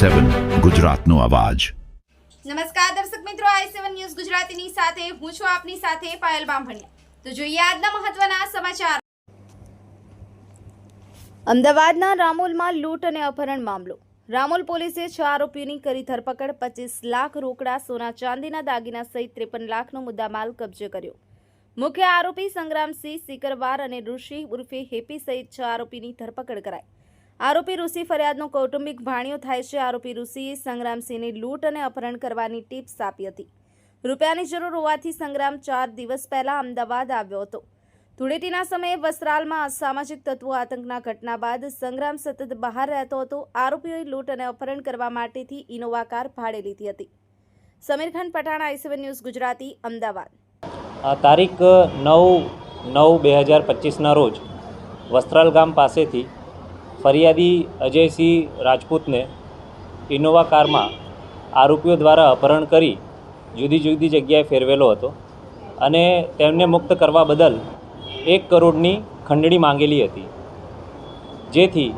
i7 ગુજરાતનો અવાજ। નમસ્કાર દર્શક મિત્રો, i7 ન્યૂઝ ગુજરાતીની સાથે હું છું આપની સાથે પાયલ બામભણિયા। તો જોઈએ આજના મહત્વના સમાચાર। અમદાવાદના રામોલમાં લૂંટ અને અપહરણ મામલો। રામોલ પોલીસે 6 આરોપીઓની કરી ધરપકડ। 25 લાખ રોકડા, સોના ચાંદીના દાગીના સહિત 53 લાખનો મુદ્દામાલ કબજે કર્યો। મુખ્ય આરોપી સંગ્રામસિંહ સિકરવાર અને ઋષિ ઉર્ફે હેપી સહિત 6 આરોપીની ધરપકડ કરાઈ। આરોપી ઋષિ ફરિયાદનો કૌટુંબિક ભાણિયો થાય છે। આરોપી ઋષિએ સંગ્રામસિંહને લૂંટ અને અપહરણ કરવાની ટિપ્સ આપી હતી। રૂપિયાની જરૂર હોવાથી સંગ્રામ 4 દિવસ પહેલા અમદાવાદ આવ્યો હતો। ધૂળેટીના સમયે વસ્ત્રાલમાં અસામાજિક તત્વો આતંકના ઘટના બાદ સંગ્રામ સતત બહાર રહેતો હતો। આરોપીઓએ લૂંટ અને અપહરણ કરવા માટેથી ઇનોવા કાર ભાડે લીધી હતી। Samir Khan Pathan, i7 news Gujarati, Ahmedabad. તારીખ 9/9/2025ના રોજ વસ્ત્રાલ ગામ પાસેથી ફરિયાદી અજયસિંહ રાજપૂતને ઇનોવા કારમાં આરોપીઓ દ્વારા અપહરણ કરી જુદી જુદી જગ્યાએ ફેરવેલો હતો અને તેમને મુક્ત કરવા બદલ 1 કરોડની ખંડણી માંગેલી હતી। જેથી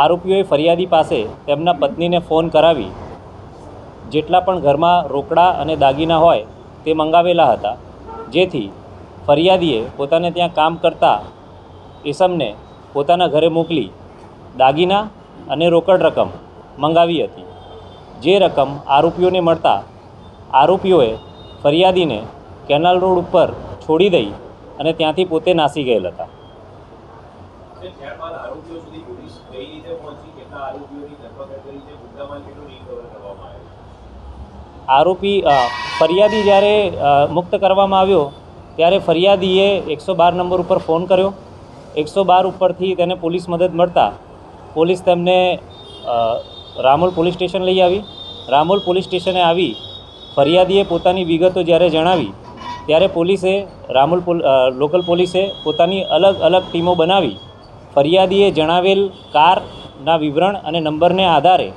આરોપીઓએ ફરિયાદી પાસે તેમના પત્નીને ફોન કરાવી જેટલા પણ ઘરમાં રોકડા અને દાગીના હોય તે મંગાવેલા હતા। જેથી ફરિયાદીએ પોતાને ત્યાં કામ કરતા ઈસમને પોતાના ઘરે મોકલી દાગીના અને રોકડ રકમ મંગાવી હતી। જે રકમ આરોપીઓને મળતા આરોપીઓએ ફરિયાદીને કેનાલ રોડ ઉપર છોડી દઈ અને ત્યાંથી પોતે નાસી ગયેલ હતા। આરોપી ફરિયાદી જ્યારે મુક્ત કરવામાં આવ્યો ત્યારે ફરિયાદીએ 112 નંબર ઉપર ફોન કર્યો। 112 ઉપરથી તેને પોલીસ મદદ મળતા પોલીસ તેમને રામોલ પોલીસ સ્ટેશન લઈ આવી। રામોલ પોલીસ સ્ટેશને આવી ફરિયાદીએ પોતાની વિગતો જ્યારે જણાવી ત્યારે પોલીસે લોકલ પોલીસે પોતાની અલગ અલગ ટીમો બનાવી ફરિયાદીએ જણાવેલ કારના વિવરણ અને નંબરને આધારે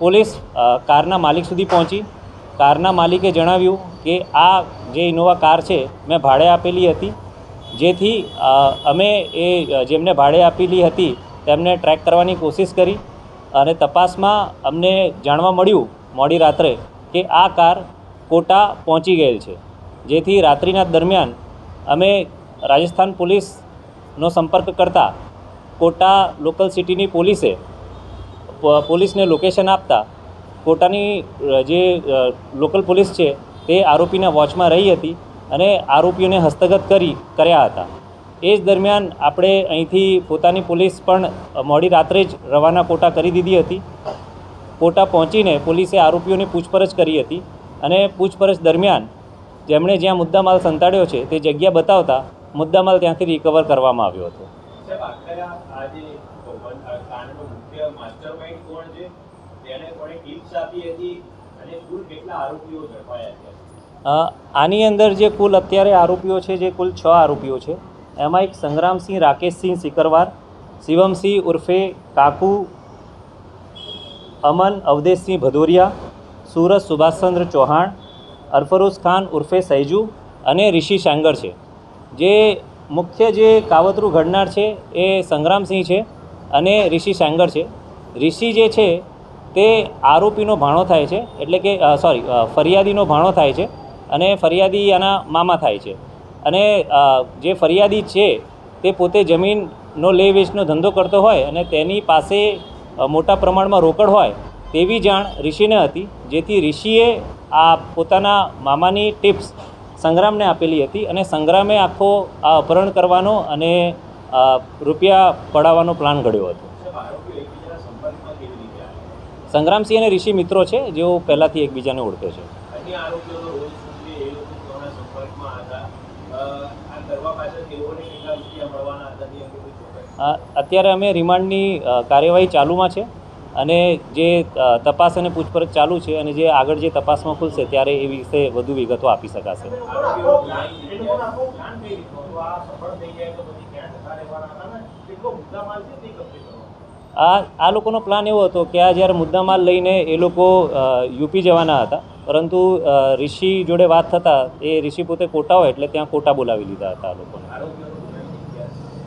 પોલીસ કારના માલિક સુધી પહોંચી। કારના માલિકે જણાવ્યું કે આ જે ઇનોવા કાર છે મેં ભાડે આપેલી હતી। જેથી અમે જેમને ભાડે આપેલી હતી તેમને ટ્રેક કરવાની કોશિશ કરી અને તપાસમાં અમને જાણવા મળ્યું મોડી રાત્રે કે આ કાર કોટા પહોંચી ગયેલ છે। જેથી રાત્રિના દરમિયાન અમે રાજસ્થાન પોલીસનો સંપર્ક કરતા કોટા લોકલ સિટીની પોલીસને લોકેશન આપતા કોટાની જે લોકલ પોલીસ છે તે આરોપીના વોચમાં રહી હતી અને આરોપીઓને હસ્તગત કર્યા હતા। એ જ દરમિયાન આપણે અહીંથી પોતાની પોલીસ પણ મોડી રાત્રે જ રવાના કોટા કરી દીધી હતી। કોટા પહોંચીને પોલીસે આરોપીઓની પૂછપરછ કરી હતી અને પૂછપરછ દરમિયાન જેમણે જ્યાં મુદ્દામાલ સંતાડ્યો છે તે જગ્યા બતાવતા મુદ્દામાલ ત્યાંથી રિકવર કરવામાં આવ્યો હતો। આની અંદર જે કુલ અત્યારે આરોપીઓ છે જે કુલ 6 આરોપીઓ છે। એમાં એક સંગ્રામસિંહ રાકેશસિંહ સિકરવાર, શિવમસિંહ ઉર્ફે કાકુ, અમન અવધેશસિંહ ભદોરિયા, સુરજ સુભાષચંદ્ર ચૌહાણ, અરફરોઝ ખાન ઉર્ફે સૈજુ અને ઋષિ શાંગર છે। જે મુખ્ય જે કાવતરું ઘડનાર છે એ સંગ્રામસિંહ છે અને ઋષિ શાંગર છે। ઋષિ જે છે તે આરોપીનો ભાણો થાય છે, એટલે કે ફરિયાદીનો ભાણો થાય છે અને ફરિયાદી આના મામા થાય છે। અને જે ફરિયાદી છે તે પોતે જમીનનો લે વેચનો ધંધો કરતો હોય અને તેની પાસે મોટા પ્રમાણમાં રોકડ હોય તેવી જાણ ઋષિને હતી। જેથી ઋષિએ આ પોતાના મામાની ટિપ્સ સંગ્રામને આપેલી હતી અને સંગ્રામે આખો આ અપહરણ કરવાનો અને રૂપિયા પડાવવાનો પ્લાન ઘડ્યો હતો। સંગ્રામસિંહ અને ઋષિ મિત્રો છે જેઓ પહેલાંથી એકબીજાને ઓળખે છે। અત્યારે અમે રિમાન્ડની કાર્યવાહી ચાલુમાં છે અને જે તપાસ અને પૂછપરછ ચાલુ છે અને જે આગળ જે તપાસમાં ખુલશે ત્યારે એ વિશે વધુ વિગતો આપી શકાશે। આ લોકોનો પ્લાન એવો હતો કે આ જ્યારે મુદ્દામાલ લઈને એ લોકો યુપી જવાના હતા, પરંતુ ઋષિ જોડે વાત થતાં એ ઋષિ પોતે કોટા હોય એટલે ત્યાં કોટા બોલાવી લીધા હતા આ લોકોને।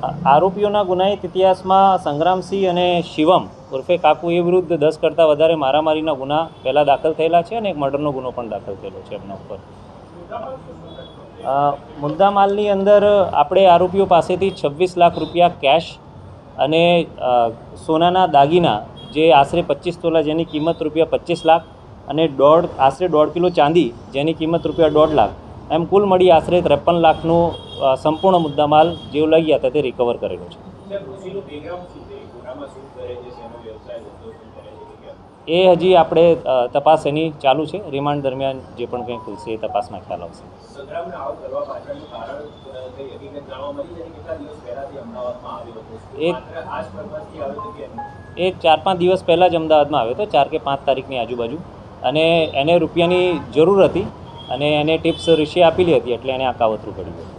આરોપીઓના ગુનાહિત ઇતિહાસમાં સંગ્રામસિંહ અને શિવમ ઉર્ફે કાકુ એ વિરુદ્ધ 10 કરતાં વધારે મારામારીના ગુના પહેલાં દાખલ થયેલા છે અને એક મર્ડરનો ગુનો પણ દાખલ થયેલો છે એમના ઉપર. મુદ્દામાલની અંદર આપણે આરોપીઓ પાસેથી 26 લાખ રૂપિયા કેશ અને સોનાના દાગીના જે આશરે 25 તોલા જેની કિંમત રૂપિયા 25 લાખ અને આશરે 1.5 કિલો ચાંદી જેની કિંમત રૂપિયા 1.5 લાખ એમ કુલ મળી આશરે 53 લાખનું સંપૂર્ણ મુદ્દામાલ જે લઈ ગયા હતા તે રિકવર કરેલો છે. એ હજી આપણે તપાસ એની ચાલુ છે. રિમાન્ડ દરમિયાન જે પણ કંઈ ખુલશે એ તપાસમાં ખ્યાલ આવશે. એ 4-5 દિવસ પહેલાં જ અમદાવાદમાં આવ્યો હતો, 4 કે 5 તારીખની આજુબાજુ, અને એને રૂપિયાની જરૂર હતી અને એને ટિપ્સ ઋષિએ આપેલી હતી એટલે એને આ કાવતરું કર્યું.